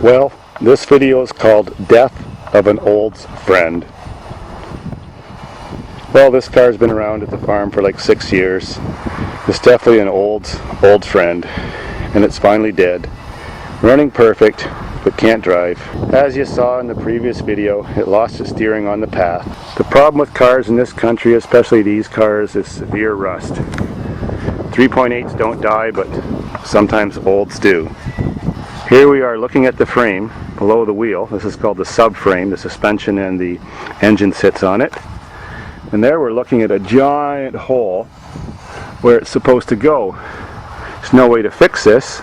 Well, this video is called Death of an Old Friend. Well, this car's been around at the farm for like 6 years. It's definitely an old friend, and it's finally dead. Running perfect, but can't drive. As you saw in the previous video, it lost its steering on the path. The problem with cars in this country, especially these cars, is severe rust. 3.8s don't die, but sometimes olds do. Here we are looking at the frame below the wheel. This is called the subframe. The suspension and the engine sits on it. And there we're looking at a giant hole where it's supposed to go. There's no way to fix this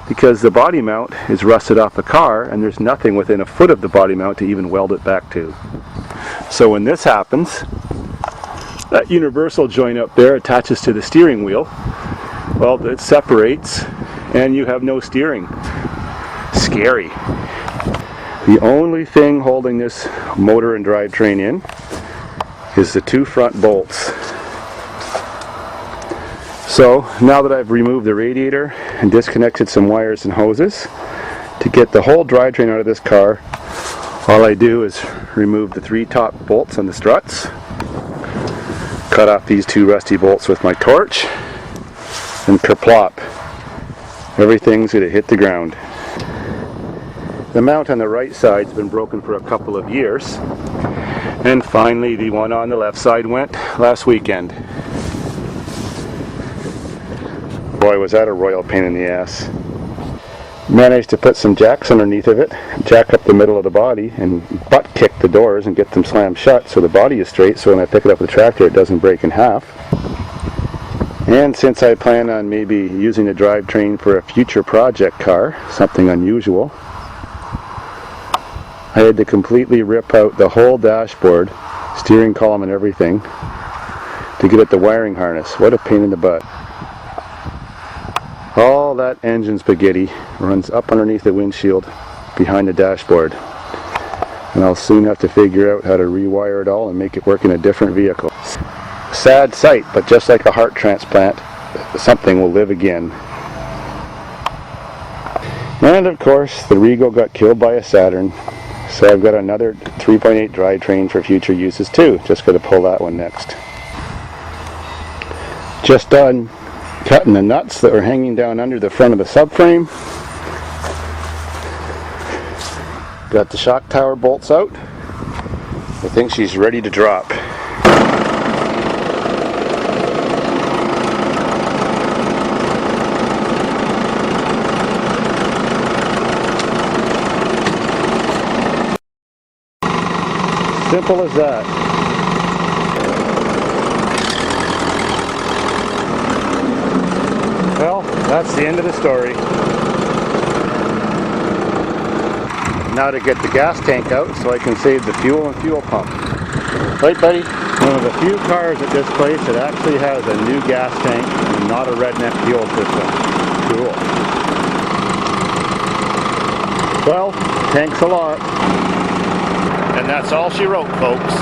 because the body mount is rusted off the car and there's nothing within a foot of the body mount to even weld it back to. So when this happens, that universal joint up there attaches to the steering wheel. Well, it separates and you have no steering. Scary. The only thing holding this motor and drivetrain in is the two front bolts. So now that I've removed the radiator and disconnected some wires and hoses, to get the whole drivetrain out of this car, all I do is remove the three top bolts on the struts, cut off these two rusty bolts with my torch, and kerplop. Everything's going to hit the ground. The mount on the right side's been broken for a couple of years, and finally the one on the left side went last weekend. Boy, was that a royal pain in the ass. Managed to put some jacks underneath of it, jack up the middle of the body, and butt kick the doors and get them slammed shut so the body is straight, so when I pick it up with the tractor it doesn't break in half. And since I plan on maybe using the drivetrain for a future project car, something unusual, I had to completely rip out the whole dashboard, steering column and everything, to get at the wiring harness. What a pain in the butt. All that engine spaghetti runs up underneath the windshield behind the dashboard. And I'll soon have to figure out how to rewire it all and make it work in a different vehicle. Sad sight, but just like a heart transplant, something will live again. And of course, the Rego got killed by a Saturn, so I've got another 3.8 drivetrain for future uses too. Just got to pull that one next. Just done cutting the nuts that were hanging down under the front of the subframe. Got the shock tower bolts out. I think she's ready to drop. Simple as that. Well, that's the end of the story. Now to get the gas tank out so I can save the fuel and fuel pump. Right, buddy? One of the few cars at this place that actually has a new gas tank and not a redneck fuel system. Cool. Well, thanks a lot. And that's all she wrote, folks.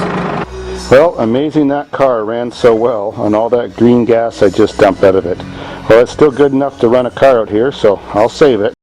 Well, amazing that car ran so well on all that green gas I just dumped out of it. Well, it's still good enough to run a car out here, so I'll save it.